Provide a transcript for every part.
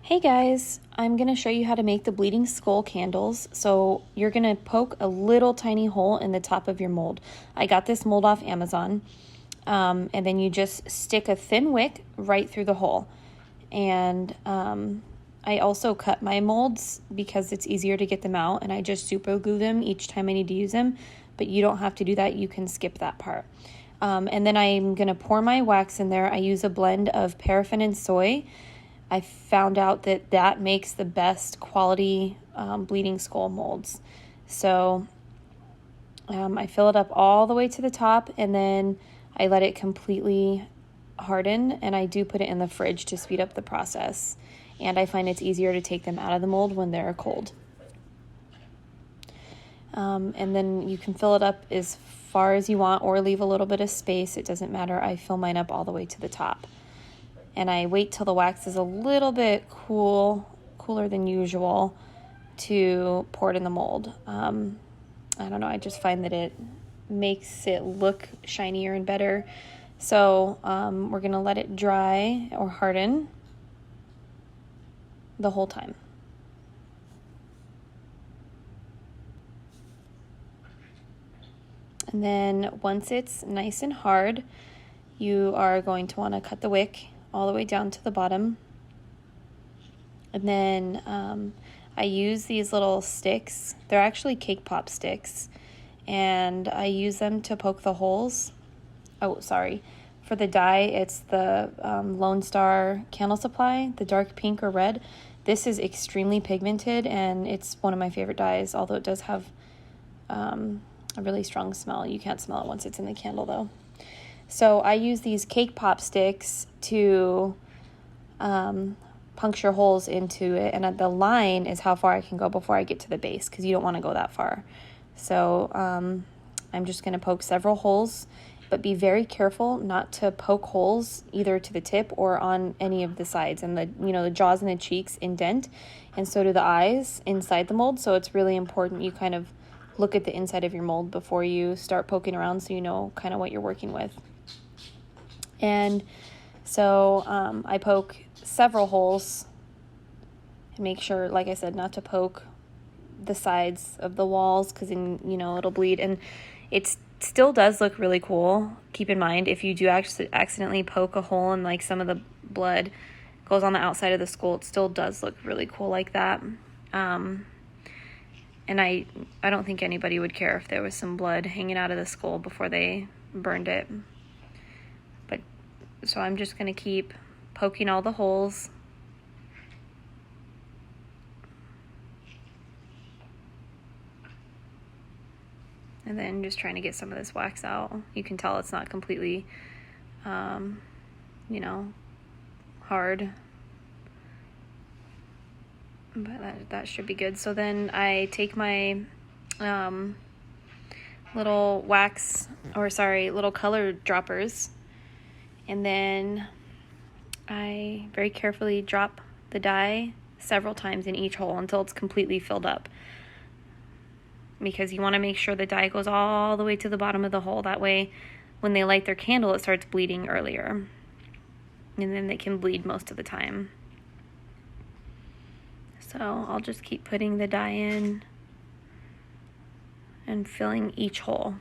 Hey guys, I'm going to show you how to make the bleeding skull candles. So you're going to poke a little tiny hole in the top of your mold. I got this mold off Amazon, and then you just stick a thin wick right through the hole. And I also cut my molds because it's easier to get them out, and I just super glue them each time I need to use them, but you don't have to do that. You can skip that part. And then I'm going to pour my wax in there. I use a blend of paraffin and soy. I found out that that makes the best quality bleeding skull molds. So I fill it up all the way to the top, and then I let it completely harden, and I do put it in the fridge to speed up the process. And I find it's easier to take them out of the mold when they're cold. And then you can fill it up as far as you want or leave a little bit of space. It doesn't matter. I fill mine up all the way to the top. And I wait till the wax is a little bit cooler than usual to pour it in the mold. I don't know, I just find that it makes it look shinier and better. So we're gonna let it dry or harden the whole time. And then once it's nice and hard, you are going to want to cut the wick all the way down to the bottom. And then I use these little sticks. They're actually cake pop sticks, and I use them to poke the holes. Oh, sorry. For the dye, it's the Lone Star Candle Supply, the dark pink or red. This is extremely pigmented, and it's one of my favorite dyes, although it does have a really strong smell. You can't smell it once it's in the candle, though. So I use these cake pop sticks to puncture holes into it, and the line is how far I can go before I get to the base, because you don't want to go that far. So I'm just going to poke several holes, but be very careful not to poke holes either to the tip or on any of the sides. And the jaws and the cheeks indent, and so do the eyes inside the mold. So it's really important you kind of look at the inside of your mold before you start poking around, so you know kind of what you're working with. And so I poke several holes and make sure, like I said, not to poke the sides of the walls, because then it'll bleed. And it still does look really cool. Keep in mind, if you do actually accidentally poke a hole and like some of the blood goes on the outside of the skull, it still does look really cool like that. And I don't think anybody would care if there was some blood hanging out of the skull before they burned it. So I'm just going to keep poking all the holes. And then just trying to get some of this wax out. You can tell it's not completely, hard. But that should be good. So then I take my little little color droppers, and then I very carefully drop the dye several times in each hole until it's completely filled up, because you want to make sure the dye goes all the way to the bottom of the hole. That way when they light their candle, it starts bleeding earlier, and then they can bleed most of the time. So I'll just keep putting the dye in and filling each hole.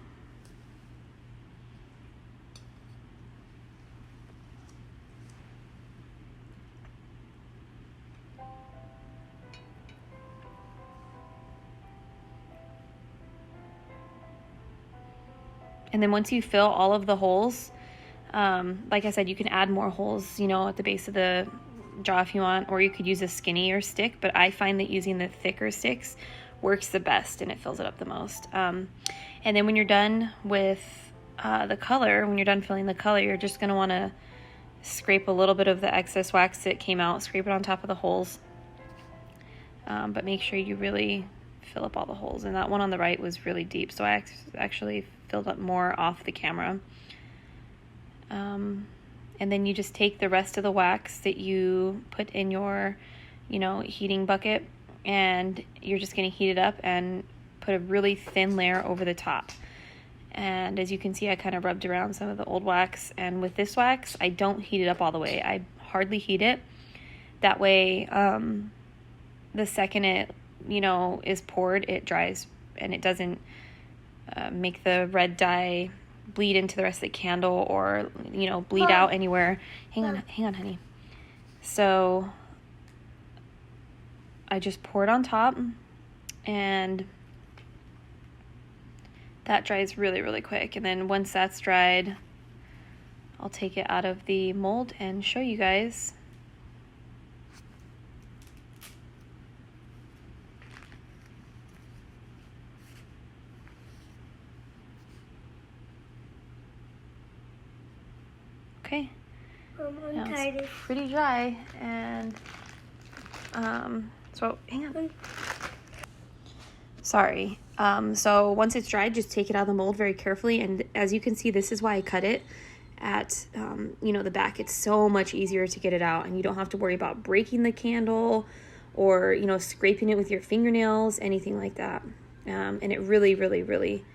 And then once you fill all of the holes, like I said, you can add more holes, at the base of the jaw if you want, or you could use a skinnier stick, but I find that using the thicker sticks works the best and it fills it up the most. And then when you're done with the color, when you're done filling the color, you're just going to want to scrape a little bit of the excess wax that came out, scrape it on top of the holes, but make sure you really fill up all the holes. And that one on the right was really deep, so I actually filled up more off the camera. And then you just take the rest of the wax that you put in your, heating bucket, and you're just going to heat it up and put a really thin layer over the top. And as you can see, I kind of rubbed around some of the old wax, and with this wax, I don't heat it up all the way. I hardly heat it, That way, the second it, is poured, it dries and it doesn't make the red dye bleed into the rest of the candle or, bleed out anywhere. Hang on, honey. So I just pour it on top, and that dries really, really quick. And then once that's dried, I'll take it out of the mold and show you guys. Okay. I'm tired. It's pretty dry, and so hang on. Sorry. So once it's dried, just take it out of the mold very carefully. And as you can see, this is why I cut it at, the back. It's so much easier to get it out, and you don't have to worry about breaking the candle or, scraping it with your fingernails, anything like that. And it really, really, really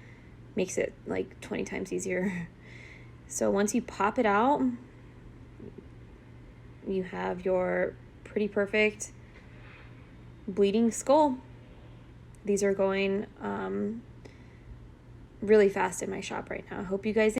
makes it like 20 times easier. So once you pop it out, you have your pretty perfect bleeding skull. These are going really fast in my shop right now. I hope you guys